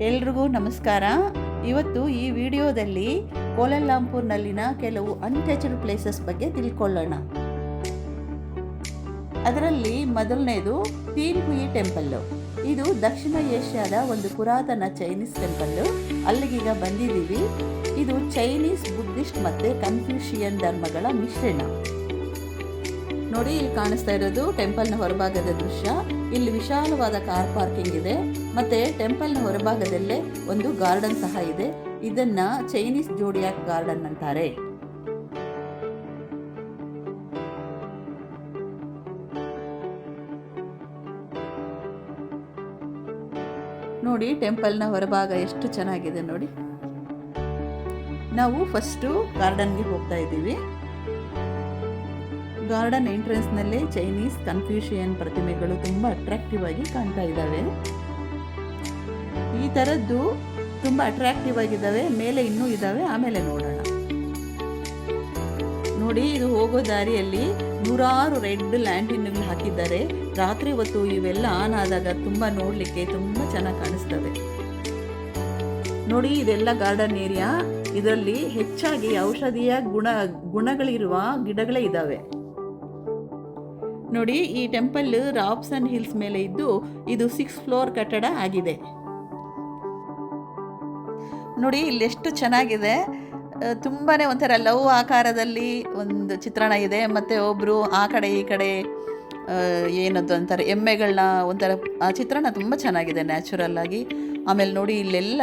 ಎಲ್ರಿಗೂ ನಮಸ್ಕಾರ. ಇವತ್ತು ಈ ವಿಡಿಯೋದಲ್ಲಿ ಕೋಲಾಲಂಪುರ್ನಲ್ಲಿನ ಕೆಲವು ಅನ್ಟಚ್ಡ್ ಪ್ಲೇಸಸ್ ಬಗ್ಗೆ ತಿಳ್ಕೊಳ್ಳೋಣ. ಅದರಲ್ಲಿ ಮೊದಲನೇದು ತೀನ್ ಹುಯಿ ಟೆಂಪಲ್ಲು. ಇದು ದಕ್ಷಿಣ ಏಷ್ಯಾದ ಒಂದು ಪುರಾತನ ಚೈನೀಸ್ ಟೆಂಪಲ್ಲು. ಅಲ್ಲಿಗೀಗ ಬಂದಿದ್ದೀವಿ. ಇದು ಚೈನೀಸ್, ಬುದ್ಧಿಸ್ಟ್ ಮತ್ತು ಕನ್ಫ್ಯೂಷಿಯನ್ ಧರ್ಮಗಳ ಮಿಶ್ರಣ. ನೋಡಿ, ಇಲ್ಲಿ ಕಾಣಿಸ್ತಾ ಇರೋದು ಟೆಂಪಲ್ನ ಹೊರಭಾಗದ ದೃಶ್ಯ. ಇಲ್ಲಿ ವಿಶಾಲವಾದ ಕಾರ್ ಪಾರ್ಕಿಂಗ್ ಇದೆ ಮತ್ತು ಟೆಂಪಲ್ನ ಹೊರಭಾಗದಲ್ಲೇ ಒಂದು ಗಾರ್ಡನ್ ಸಹ ಇದೆ. ಇದನ್ನ ಚೈನೀಸ್ ಜೋಡಿಯಾಕ್ ಗಾರ್ಡನ್ ಅಂತಾರೆ. ನೋಡಿ, ಟೆಂಪಲ್ನ ಹೊರಭಾಗ ಎಷ್ಟು ಚೆನ್ನಾಗಿದೆ ನೋಡಿ. ನಾವು ಫಸ್ಟು ಗಾರ್ಡನ್ಗೆ ಹೋಗ್ತಾ ಇದ್ದೀವಿ. ಗಾರ್ಡನ್ ಎಂಟ್ರೆನ್ಸ್ನಲ್ಲೇ ಚೈನೀಸ್ ಕನ್ಫ್ಯೂಷಿಯನ್ ಪ್ರತಿಮೆಗಳು ತುಂಬ ಅಟ್ರಾಕ್ಟಿವ್ ಆಗಿ ಕಾಣ್ತಾ ಇದ್ದಾವೆ. ಈ ಥರದ್ದು ತುಂಬ ಅಟ್ರಾಕ್ಟಿವ್ ಆಗಿದ್ದಾವೆ. ಮೇಲೆ ಇನ್ನೂ ಇದ್ದಾವೆ, ಆಮೇಲೆ ನೋಡೋಣ. ನೋಡಿ, ಇದು ಹೋಗೋ ದಾರಿಯಲ್ಲಿ ನೂರಾರು ರೆಡ್ ಲ್ಯಾಂಟಿನ್ಗಳು ಹಾಕಿದ್ದಾರೆ. ರಾತ್ರಿ ಹೊತ್ತು ಇವೆಲ್ಲ ಆನ್ ಆದಾಗ ತುಂಬ ನೋಡಲಿಕ್ಕೆ ತುಂಬ ಚೆನ್ನಾಗಿ ಕಾಣಿಸ್ತವೆ. ನೋಡಿ, ಇದೆಲ್ಲ ಗಾರ್ಡನ್ ಏರಿಯಾ. ಇದರಲ್ಲಿ ಹೆಚ್ಚಾಗಿ ಔಷಧೀಯ ಗುಣಗಳಿರುವ ಗಿಡಗಳೇ ಇದ್ದಾವೆ. ನೋಡಿ, ಈ ಟೆಂಪಲ್ ರಾಬ್ಸನ್ ಹಿಲ್ಸ್ ಮೇಲೆ ಇದ್ದು ಇದು 6th ಫ್ಲೋರ್ ಕಟ್ಟಡ ಆಗಿದೆ. ನೋಡಿ, ಇಲ್ಲಿ ಎಷ್ಟು ಚೆನ್ನಾಗಿದೆ. ತುಂಬಾ ಒಂಥರ ಲವ್ ಆಕಾರದಲ್ಲಿ ಒಂದು ಚಿತ್ರಣ ಇದೆ. ಮತ್ತು ಒಬ್ಬರು ಆ ಕಡೆ ಈ ಕಡೆ ಏನದು ಅಂತಾರೆ, ಎಮ್ಮೆಗಳನ್ನ ಒಂಥರ ಆ ಚಿತ್ರಣ ತುಂಬ ಚೆನ್ನಾಗಿದೆ ನ್ಯಾಚುರಲ್ ಆಗಿ. ಆಮೇಲೆ ನೋಡಿ, ಇಲ್ಲೆಲ್ಲ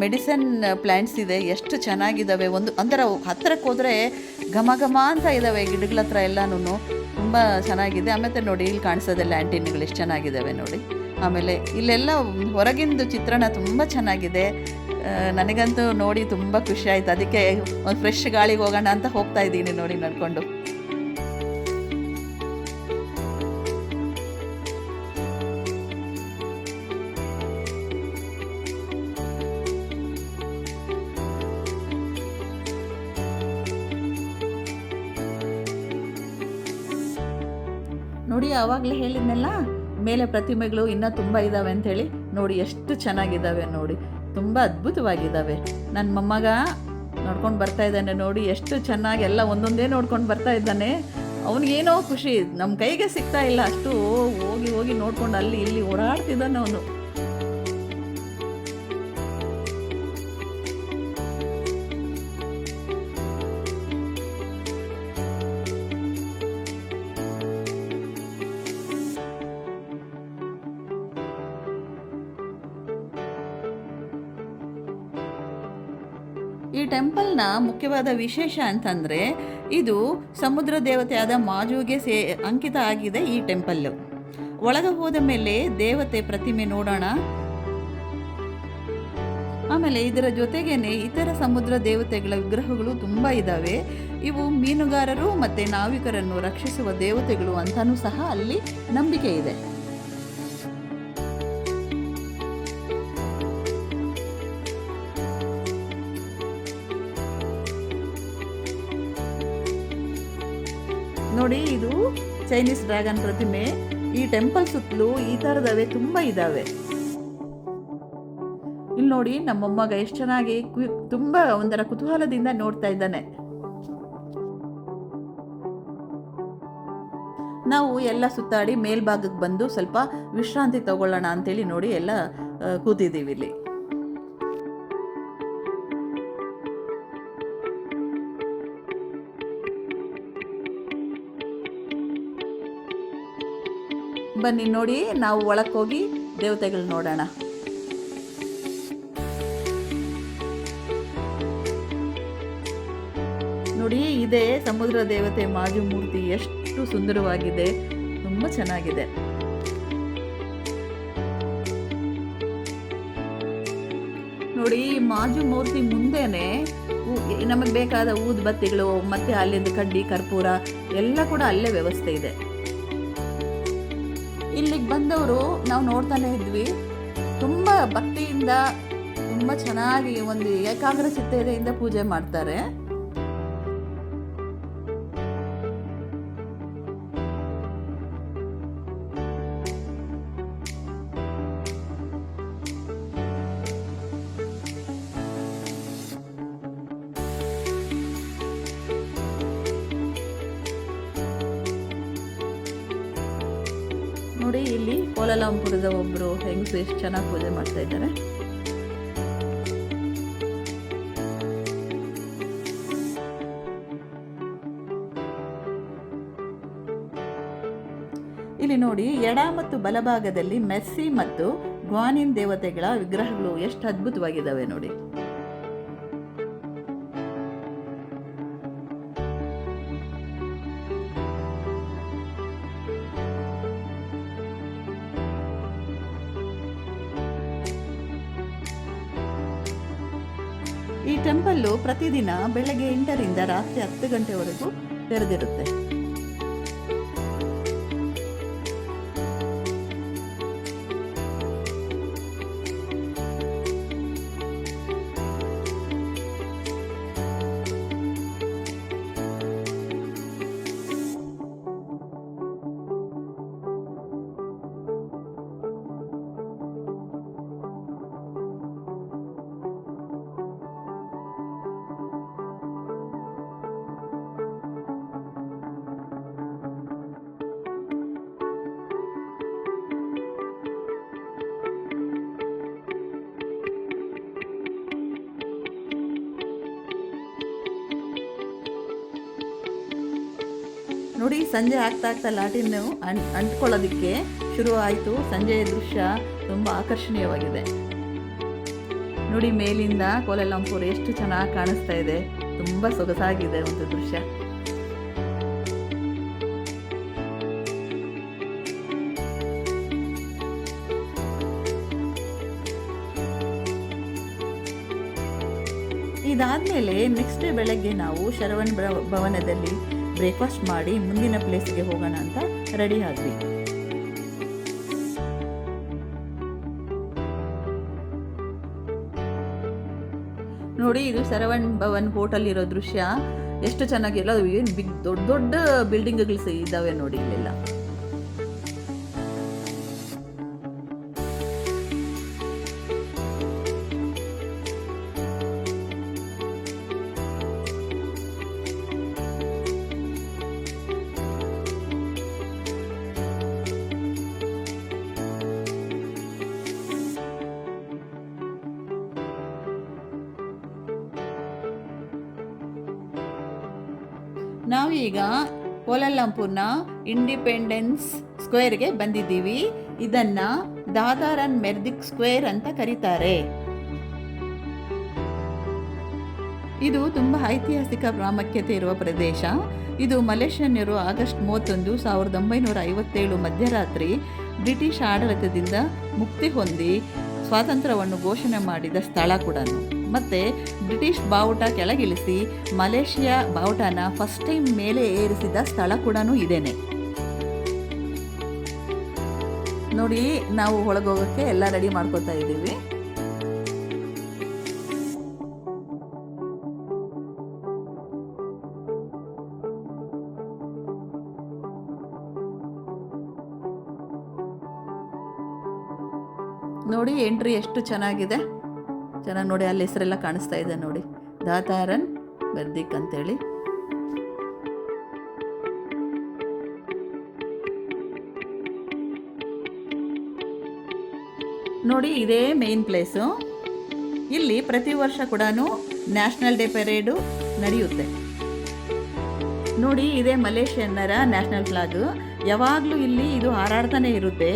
ಮೆಡಿಸನ್ ಪ್ಲ್ಯಾಂಟ್ಸ್ ಇದೆ, ಎಷ್ಟು ಚೆನ್ನಾಗಿದ್ದಾವೆ. ಒಂದು ಒಂಥರ ಹತ್ತಿರಕ್ಕೆ ಹೋದರೆ ಘಮ ಘಮ ಅಂತ ಇದ್ದಾವೆ ಗಿಡಗಳ ಹತ್ರ ಎಲ್ಲನೂ. ತುಂಬ ಚೆನ್ನಾಗಿದೆ. ಆಮೇಲೆ ನೋಡಿ, ಇಲ್ಲಿ ಕಾಣಿಸೋದೆ ಲ್ಯಾಂಟಿನ್ಗಳು ಎಷ್ಟು ಚೆನ್ನಾಗಿದ್ದಾವೆ ನೋಡಿ. ಆಮೇಲೆ ಇಲ್ಲೆಲ್ಲ ಹೊರಗಿಂದು ಚಿತ್ರಣ ತುಂಬ ಚೆನ್ನಾಗಿದೆ. ನನಗಂತೂ ನೋಡಿ ತುಂಬ ಖುಷಿ ಆಯಿತು. ಅದಕ್ಕೆ ಒಂದು ಫ್ರೆಶ್ ಗಾಳಿಗೆ ಹೋಗೋಣ ಅಂತ ಹೋಗ್ತಾ ಇದ್ದೀನಿ ನೋಡಿ, ನಡ್ಕೊಂಡು. ನೋಡಿ, ಆವಾಗಲೇ ಹೇಳಿದ್ನಲ್ಲ, ಮೇಲೆ ಪ್ರತಿಮೆಗಳು ಇನ್ನೂ ತುಂಬ ಇದ್ದಾವೆ ಅಂಥೇಳಿ. ನೋಡಿ, ಎಷ್ಟು ಚೆನ್ನಾಗಿದ್ದಾವೆ ನೋಡಿ, ತುಂಬ ಅದ್ಭುತವಾಗಿದ್ದಾವೆ. ನನ್ನ ಮೊಮ್ಮಗ ನೋಡ್ಕೊಂಡು ಬರ್ತಾ ಇದ್ದಾನೆ ನೋಡಿ, ಎಷ್ಟು ಚೆನ್ನಾಗಿ ಎಲ್ಲ ಒಂದೊಂದೇ ನೋಡ್ಕೊಂಡು ಬರ್ತಾ ಇದ್ದಾನೆ. ಅವನಿಗೇನೋ ಖುಷಿ, ನಮ್ಮ ಕೈಗೆ ಸಿಗ್ತಾ ಇಲ್ಲ, ಅಷ್ಟು ಹೋಗಿ ಹೋಗಿ ನೋಡ್ಕೊಂಡು ಅಲ್ಲಿ ಇಲ್ಲಿ ಓಡಾಡ್ತಿದ್ದಾನೆ ಅವನು. ಈ ಟೆಂಪಲ್ನ ಮುಖ್ಯವಾದ ವಿಶೇಷ ಅಂತಂದರೆ, ಇದು ಸಮುದ್ರ ದೇವತೆಯಾದ ಮಾಜುಗೆ ಅಂಕಿತ ಆಗಿದೆ ಈ ಟೆಂಪಲ್ಲು. ಒಳಗೆ ಹೋದ ಮೇಲೆ ದೇವತೆ ಪ್ರತಿಮೆ ನೋಡೋಣ. ಆಮೇಲೆ ಇದರ ಜೊತೆಗೇನೆ ಇತರ ಸಮುದ್ರ ದೇವತೆಗಳ ವಿಗ್ರಹಗಳು ತುಂಬ ಇದ್ದಾವೆ. ಇವು ಮೀನುಗಾರರು ಮತ್ತು ನಾವಿಕರನ್ನು ರಕ್ಷಿಸುವ ದೇವತೆಗಳು ಅಂತಲೂ ಸಹ ಅಲ್ಲಿ ನಂಬಿಕೆ ಇದೆ. ನೋಡಿ, ಇದು ಚೈನೀಸ್ ಡ್ರ್ಯಾಗನ್ ಪ್ರತಿಮೆ. ಈ ಟೆಂಪಲ್ ಸುತ್ತಲೂ ಈ ಥರದವೇ ತುಂಬ ಇದ್ದಾವೆ. ಇಲ್ಲಿ ನೋಡಿ, ನಮ್ಮ ಮೊಮ್ಮಗ ಎಷ್ಟು ಚೆನ್ನಾಗಿ ತುಂಬ ಒಂಥರ ಕುತೂಹಲದಿಂದ ನೋಡ್ತಾ ಇದ್ದಾನೆ. ನಾವು ಎಲ್ಲ ಸುತ್ತಾಡಿ ಮೇಲ್ಭಾಗಕ್ಕೆ ಬಂದು ಸ್ವಲ್ಪ ವಿಶ್ರಾಂತಿ ತಗೊಳ್ಳೋಣ ಅಂತೇಳಿ ನೋಡಿ ಎಲ್ಲ ಕೂತಿದ್ದೀವಿ ಇಲ್ಲಿ. ಬನ್ನಿ ನೋಡಿ, ನಾವು ಒಳಕ್ಕೆ ಹೋಗಿ ದೇವತೆಗಳು ನೋಡೋಣ. ನೋಡಿ, ಇದೇ ಸಮುದ್ರ ದೇವತೆ ಮಾಜು ಮೂರ್ತಿ. ಎಷ್ಟು ಸುಂದರವಾಗಿದೆ, ತುಂಬ ಚೆನ್ನಾಗಿದೆ. ನೋಡಿ, ಮಾಜು ಮೂರ್ತಿ ಮುಂದೆನೆ ನಮಗೆ ಬೇಕಾದ ಊದುಬತ್ತಿಗಳು ಮತ್ತು ಅಲ್ಲಿಂದ ಕಡ್ಡಿ, ಕರ್ಪೂರ ಎಲ್ಲ ಕೂಡ ಅಲ್ಲೇ ವ್ಯವಸ್ಥೆ ಇದೆ. ಇಲ್ಲಿಗೆ ಬಂದವರು ನಾವು ನೋಡ್ತಾನೆ ಇದ್ವಿ, ತುಂಬ ಭಕ್ತಿಯಿಂದ ತುಂಬ ಚೆನ್ನಾಗಿ ಒಂದು ಏಕಾಗ್ರ ಚಿತ್ತತೆಯಿಂದ ಪೂಜೆ ಮಾಡ್ತಾರೆ. ಕೋಲಾಲಂಪುರದ ಒಬ್ಬರು ಹೆಂಗಸು ಎಷ್ಟು ಚೆನ್ನಾಗಿ ಪೂಜೆ ಮಾಡ್ತಾ ಇದ್ದಾರೆ. ಇಲ್ಲಿ ನೋಡಿ, ಎಡ ಮತ್ತು ಬಲಭಾಗದಲ್ಲಿ ಮೆಸ್ಸಿ ಮತ್ತು ಗ್ವಾನಿನ್ ದೇವತೆಗಳ ವಿಗ್ರಹಗಳು ಎಷ್ಟು ಅದ್ಭುತವಾಗಿದ್ದಾವೆ ನೋಡಿ. ಈ ಟೆಂಪಲ್ಲು ಪ್ರತಿದಿನ ಬೆಳಗ್ಗೆ 8ರಿಂದ ರಾತ್ರಿ 10 ಗಂಟೆವರೆಗೂ ತೆರೆದಿರುತ್ತೆ. ನೋಡಿ, ಸಂಜೆ ಆಗ್ತಾ ಲಾಟಿನ್ ಅಂಟ್ಕೊಳ್ಳೋದಕ್ಕೆ ಶುರು ಆಯಿತು. ಸಂಜೆಯ ದೃಶ್ಯ ತುಂಬ ಆಕರ್ಷಣೀಯವಾಗಿದೆ ನೋಡಿ. ಮೇಲಿಂದ ಕೋಲಾಲಂಪುರ್ ಎಷ್ಟು ಚೆನ್ನಾಗಿ ಕಾಣಿಸ್ತಾ ಇದೆ. ತುಂಬ ಸೊಗಸಾಗಿದೆ ಒಂದು ದೃಶ್ಯ. ಇದಾದಮೇಲೆ ನೆಕ್ಸ್ಟ್ ಡೇ ಬೆಳಗ್ಗೆ ನಾವು ಶರವಣ್ ಭವನದಲ್ಲಿ ಬ್ರೇಕ್ಫಾಸ್ಟ್ ಮಾಡಿ ಮುಂದಿನ ಪ್ಲೇಸ್ಗೆ ಹೋಗೋಣ ಅಂತ ರೆಡಿ ಆದ್ವಿ. ನೋಡಿ, ಇದು ಶರವಣ್ ಭವನ್ ಹೋಟೆಲ್ ಇರೋ ದೃಶ್ಯ ಎಷ್ಟು ಚೆನ್ನಾಗಿಲ್ಲ. ಏನು ದೊಡ್ಡ ದೊಡ್ಡ ಬಿಲ್ಡಿಂಗ್ಗಳು ಇದ್ದಾವೆ ನೋಡಿ ಇಲ್ಲೆಲ್ಲ. ನಾವೀಗ ಕೋಲಾಲಂಪುರ್ನ ಇಂಡಿಪೆಂಡೆನ್ಸ್ ಸ್ಕ್ವೇರ್ಗೆ ಬಂದಿದ್ದೀವಿ. ಇದನ್ನ ದಾದಾರನ್ ಮೆರ್ದಿಕ್ ಸ್ಕ್ವೇರ್ ಅಂತ ಕರೀತಾರೆ. ಇದು ತುಂಬ ಐತಿಹಾಸಿಕ ಪ್ರಾಮುಖ್ಯತೆ ಇರುವ ಪ್ರದೇಶ. ಇದು ಮಲೇಷ್ಯನ್ನರು ಆಗಸ್ಟ್ 31, 1957 ಮಧ್ಯರಾತ್ರಿ ಬ್ರಿಟಿಷ್ ಆಡಳಿತದಿಂದ ಮುಕ್ತಿ ಹೊಂದಿ ಸ್ವಾತಂತ್ರ್ಯವನ್ನು ಘೋಷಣೆ ಮಾಡಿದ ಸ್ಥಳ ಕೂಡ. ಮತ್ತು ಬ್ರಿಟಿಷ್ ಬಾವುಟ ಕೆಳಗಿಳಿಸಿ ಮಲೇಷಿಯಾ ಬಾವುಟನ ಫಸ್ಟ್ ಟೈಮ್ ಮೇಲೆ ಏರಿಸಿದ ಸ್ಥಳ ಕೂಡ ಇದೇನೆ ನೋಡಿ. ನಾವು ಒಳಗೋಗೋಕ್ಕೆ ಎಲ್ಲ ರೆಡಿ ಮಾಡ್ಕೋತಾ ಇದ್ದೀವಿ. ನೋಡಿ, ಎಂಟ್ರಿ ಎಷ್ಟು ಚೆನ್ನಾಗಿದೆ. ಚೆನ್ನಾಗಿ ನೋಡಿ, ಅಲ್ಲಿ ಹೆಸರೆಲ್ಲ ಕಾಣಿಸ್ತಾ ಇದೆ ನೋಡಿ, ದಾತಾರನ್ ಮೆರ್ದಿಕ್ ಅಂತೇಳಿ. ನೋಡಿ, ಇದೇ ಮೇನ್ ಪ್ಲೇಸು. ಇಲ್ಲಿ ಪ್ರತಿ ವರ್ಷ ಕೂಡ ನ್ಯಾಷನಲ್ ಡೇ ಪೆರೇಡು ನಡೆಯುತ್ತೆ ನೋಡಿ. ಇದೇ ಮಲೇಷಿಯನ್ನರ ನ್ಯಾಷನಲ್ ಫ್ಲಾಗ್. ಯಾವಾಗಲೂ ಇಲ್ಲಿ ಇದು ಹಾರಾಡ್ತಾನೆ ಇರುತ್ತೆ.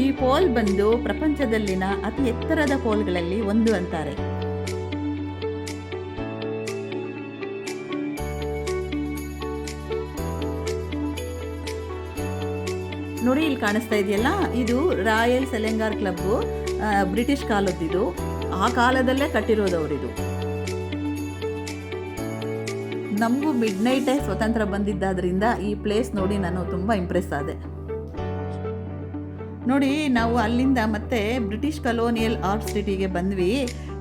ಈ ಪೋಲ್ ಬಂದು ಪ್ರಪಂಚದಲ್ಲಿನ ಅತಿ ಎತ್ತರದ ಪೋಲ್ಗಳಲ್ಲಿ ಒಂದು ಅಂತಾರೆ. ನೋಡಿ, ಇಲ್ಲಿ ಕಾಣಿಸ್ತಾ ಇದೆಯಲ್ಲ, ಇದು ರಾಯಲ್ ಸೆಲೆಂಗಾರ್ ಕ್ಲಬ್. ಬ್ರಿಟಿಷ್ ಕಾಲದ್ದಿದು. ಆ ಕಾಲದಲ್ಲೇ ಕಟ್ಟಿರೋದವರಿದು. ನಮಗೂ ಮಿಡ್ನೈಟೇ ಸ್ವತಂತ್ರ ಬಂದಿದ್ದಾದ್ರಿಂದ ಈ ಪ್ಲೇಸ್ ನೋಡಿ ನಾನು ತುಂಬ ಇಂಪ್ರೆಸ್ ಆದೆ ನೋಡಿ. ನಾವು ಅಲ್ಲಿಂದ ಮತ್ತೆ ಬ್ರಿಟಿಷ್ ಕಲೋನಿಯಲ್ ಆರ್ಟ್ ಸಿಟಿಗೆ ಬಂದ್ವಿ.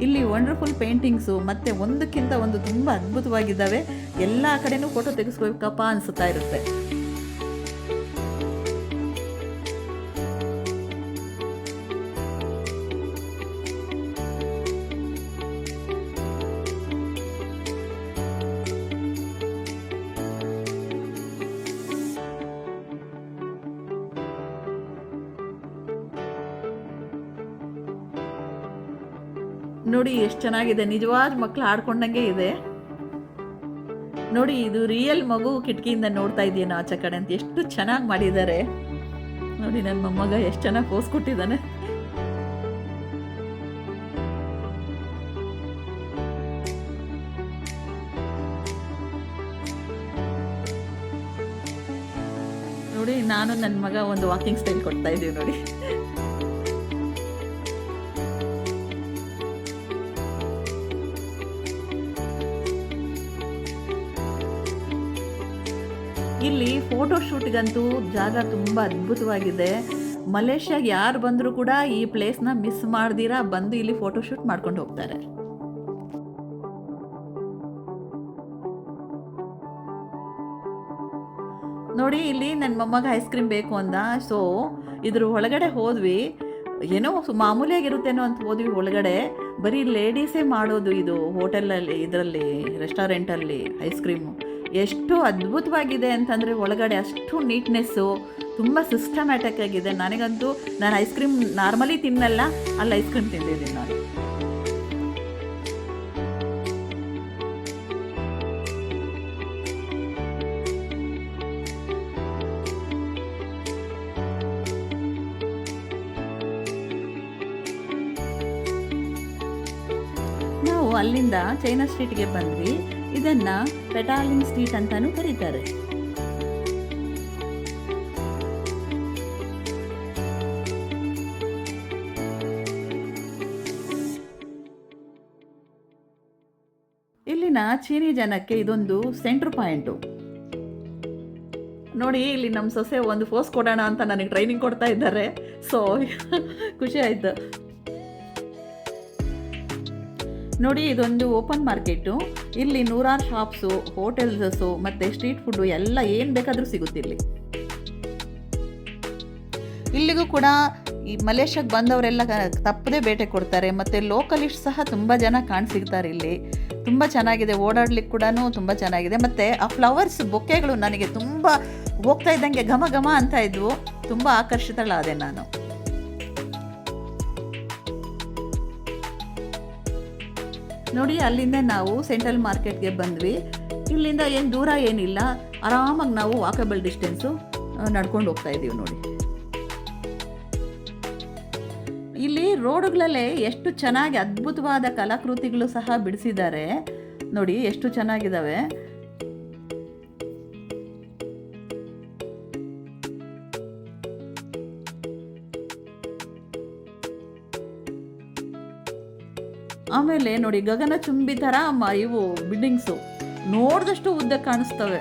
ಇಲ್ಲಿ ವಂಡರ್ಫುಲ್ ಪೇಂಟಿಂಗ್ಸು ಮತ್ತು ಒಂದಕ್ಕಿಂತ ಒಂದು ತುಂಬ ಅದ್ಭುತವಾಗಿದ್ದಾವೆ. ಎಲ್ಲ ಕಡೆನೂ ಫೋಟೋ ತೆಗೆಸ್ಕೋಬೇಕಪ್ಪ ಅನಿಸುತ್ತಾ ಇರುತ್ತೆ. ನೋಡಿ ಎಷ್ಟು ಚೆನ್ನಾಗಿದೆ, ನಿಜವಾದ ಮಕ್ಕಳು ಆಡ್ಕೊಂಡಂಗೆ ಇದೆ. ನೋಡಿ ಇದು ರಿಯಲ್ ಮಗು ಕಿಟಕಿಯಿಂದ ನೋಡ್ತಾ ಇದೆಯೇನೋ ಆಚೆ ಕಡೆ ಅಂತ, ಎಷ್ಟು ಚೆನ್ನಾಗಿ ಮಾಡಿದ್ದಾರೆ. ನೋಡಿ ನನ್ನ ಮೊಮ್ಮಗ ಎಷ್ಟು ಚೆನ್ನಾಗಿ ಪೋಸ್ ಕೊಟ್ಟಿದ್ದಾನೆ. ನೋಡಿ ನಾನು ನನ್ನ ಮಗ ಒಂದು ವಾಕಿಂಗ್ ಸ್ಟೈಲ್ ಕೊಡ್ತಾ ಇದ್ದೀವಿ ನೋಡಿ. ಇಲ್ಲಿ ಫೋಟೋ ಶೂಟ್ಗಂತೂ ಜಾಗ ತುಂಬ ಅದ್ಭುತವಾಗಿದೆ. ಮಲೇಷ್ಯಾಗೆ ಯಾರು ಬಂದರೂ ಕೂಡ ಈ ಪ್ಲೇಸ್ನ ಮಿಸ್ ಮಾಡ್ದಿರಾ ಬಂದು ಇಲ್ಲಿ ಫೋಟೋ ಶೂಟ್ ಮಾಡ್ಕೊಂಡು ಹೋಗ್ತಾರೆ. ನೋಡಿ ಇಲ್ಲಿ ನನ್ನ ಮೊಮ್ಮಗ ಐಸ್ ಕ್ರೀಮ್ ಬೇಕು ಅಂದ. ಸೊ ಇದ್ರ ಒಳಗಡೆ ಹೋದ್ವಿ, ಏನೋ ಮಾಮೂಲಿಯಾಗಿರುತ್ತೇನೋ ಅಂತ ಹೋದ್ವಿ. ಒಳಗಡೆ ಬರೀ ಲೇಡೀಸೇ ಮಾಡೋದು ಇದು ಹೋಟೆಲಲ್ಲಿ, ಇದರಲ್ಲಿ ರೆಸ್ಟೋರೆಂಟಲ್ಲಿ ಐಸ್ ಕ್ರೀಮು. ಎಷ್ಟು ಅದ್ಭುತವಾಗಿದೆ ಅಂತಂದರೆ ಒಳಗಡೆ ಅಷ್ಟು ನೀಟ್ನೆಸ್ಸು, ತುಂಬ ಸಿಸ್ಟಮ್ಯಾಟಿಕ್ ಆಗಿದೆ. ನನಗಂತೂ ನಾನು ಐಸ್ ಕ್ರೀಮ್ ನಾರ್ಮಲಿ ತಿನ್ನಲ್ಲ, ಅಲ್ಲಿ ಐಸ್ ಕ್ರೀಮ್ ತಿಂದಿದ್ದೀನಿ ನಾನು. ನಾವು ಅಲ್ಲಿಂದ ಚೈನಾ ಸ್ಟ್ರೀಟ್ಗೆ ಬಂದ್ವಿ. ಇದನ್ನ ಪೆಟಾಲಿಂಗ್ ಸ್ಟ್ರೀಟ್ ಅಂತಾನೂ ಕರೀತಾರೆ. ಇಲ್ಲಿನ ಚೀನಿ ಜನಕ್ಕೆ ಇದೊಂದು ಸೆಂಟ್ರ್ ಪಾಯಿಂಟು. ನೋಡಿ ಇಲ್ಲಿ ನಮ್ಮ ಸೊಸೆ ಒಂದು ಫೋಸ್ ಕೊಡೋಣ ಅಂತ ನನಗೆ ಟ್ರೈನಿಂಗ್ ಕೊಡ್ತಾ ಇದ್ದಾರೆ. ಸೊ ಖುಷಿ ಆಯಿತು. ನೋಡಿ ಇದೊಂದು ಓಪನ್ ಮಾರ್ಕೆಟು. ಇಲ್ಲಿ ನೂರಾರು ಶಾಪ್ಸು, ಹೋಟೆಲ್ಸು ಮತ್ತು ಸ್ಟ್ರೀಟ್ ಫುಡ್ಡು ಎಲ್ಲ ಏನು ಬೇಕಾದರೂ ಸಿಗುತ್ತಿಲ್ಲಿ. ಇಲ್ಲಿಗೂ ಕೂಡ ಈ ಮಲೇಷ್ಯಾಗೆ ಬಂದವರೆಲ್ಲ ತಪ್ಪದೇ ಭೇಟಿ ಕೊಡ್ತಾರೆ. ಮತ್ತು ಲೋಕಲಿಸ್ಟ್ ಸಹ ತುಂಬ ಜನ ಕಾಣಸಿಗ್ತಾರೆ ಇಲ್ಲಿ. ತುಂಬ ಚೆನ್ನಾಗಿದೆ, ಓಡಾಡ್ಲಿಕ್ಕೆ ಕೂಡ ತುಂಬ ಚೆನ್ನಾಗಿದೆ. ಮತ್ತು ಆ ಫ್ಲವರ್ಸ್ ಬೊಕ್ಕೆಗಳು ನನಗೆ ತುಂಬ ಹೋಗ್ತಾ ಇದ್ದಂಗೆ ಘಮ ಘಮ ಅಂತ ಇದ್ವು. ತುಂಬ ಆಕರ್ಷಿತಳಾದೆ ನಾನು. ನೋಡಿ ಅಲ್ಲಿಂದ ನಾವು ಸೆಂಟ್ರಲ್ ಮಾರ್ಕೆಟ್ಗೆ ಬಂದ್ವಿ. ಇಲ್ಲಿಂದ ಏನು ದೂರ ಏನಿಲ್ಲ, ಆರಾಮಾಗಿ ನಾವು ವಾಕಬಲ್ ಡಿಸ್ಟೆನ್ಸು ನಡ್ಕೊಂಡು ಹೋಗ್ತಾ ಇದ್ದೀವಿ. ನೋಡಿ ಇಲ್ಲಿ ರೋಡುಗಳಲ್ಲೇ ಎಷ್ಟು ಚೆನ್ನಾಗಿ ಅದ್ಭುತವಾದ ಕಲಾಕೃತಿಗಳು ಸಹ ಬಿಡಿಸಿದ್ದಾರೆ. ನೋಡಿ ಎಷ್ಟು ಚೆನ್ನಾಗಿದ್ದಾವೆ. ಆಮೇಲೆ ನೋಡಿ ಗಗನಚುಂಬಿ ಥರ ಇವು ಬಿಲ್ಡಿಂಗ್ಸು ನೋಡಿದಷ್ಟು ಉದ್ದ ಕಾಣಿಸ್ತವೆ.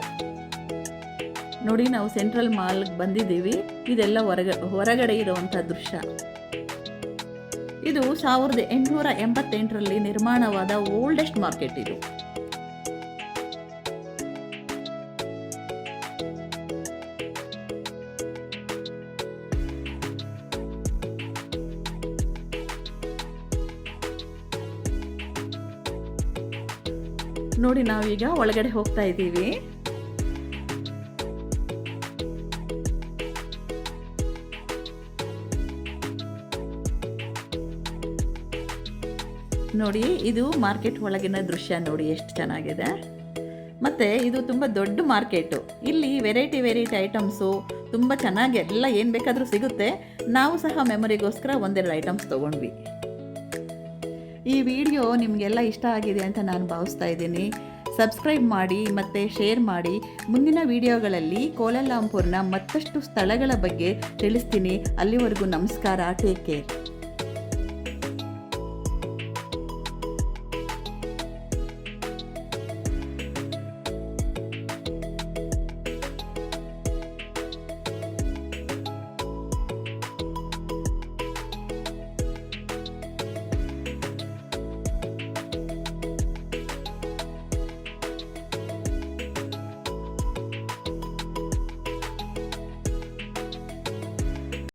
ನೋಡಿ ನಾವು ಸೆಂಟ್ರಲ್ ಮಾಲ್ಗೆ ಬಂದಿದ್ದೀವಿ. ಇದೆಲ್ಲ ಹೊರಗಡೆ ಇರುವಂಥ ದೃಶ್ಯ. ಇದು 1888ರಲ್ಲಿ ನಿರ್ಮಾಣವಾದ ಓಲ್ಡೆಸ್ಟ್ ಮಾರ್ಕೆಟ್ ಇದು. ನೋಡಿ ನಾವೀಗ ಒಳಗಡೆ ಹೋಗ್ತಾ ಇದ್ದೀವಿ. ನೋಡಿ ಇದು ಮಾರ್ಕೆಟ್ ಒಳಗಿನ ದೃಶ್ಯ. ನೋಡಿ ಎಷ್ಟು ಚೆನ್ನಾಗಿದೆ. ಮತ್ತು ಇದು ತುಂಬ ದೊಡ್ಡ ಮಾರ್ಕೆಟು. ಇಲ್ಲಿ ವೆರೈಟಿ ಐಟಮ್ಸು ತುಂಬ ಚೆನ್ನಾಗಿ ಎಲ್ಲ ಏನು ಬೇಕಾದರೂ ಸಿಗುತ್ತೆ. ನಾವು ಸಹ ಮೆಮೊರಿಗೋಸ್ಕರ ಒಂದೆರಡು ಐಟಮ್ಸ್ ತೊಗೊಂಡ್ವಿ. ಈ ವಿಡಿಯೋ ನಿಮಗೆಲ್ಲ ಇಷ್ಟ ಆಗಿದೆ ಅಂತ ನಾನು ಭಾವಿಸ್ತಾ ಇದ್ದೀನಿ. ಸಬ್ಸ್ಕ್ರೈಬ್ ಮಾಡಿ ಮತ್ತು ಶೇರ್ ಮಾಡಿ. ಮುಂದಿನ ವಿಡಿಯೋಗಳಲ್ಲಿ ಕೋಲಾಲಂಪುರ್ನ ಮತ್ತಷ್ಟು ಸ್ಥಳಗಳ ಬಗ್ಗೆ ತಿಳಿಸ್ತೀನಿ. ಅಲ್ಲಿವರೆಗೂ ನಮಸ್ಕಾರ. Take care.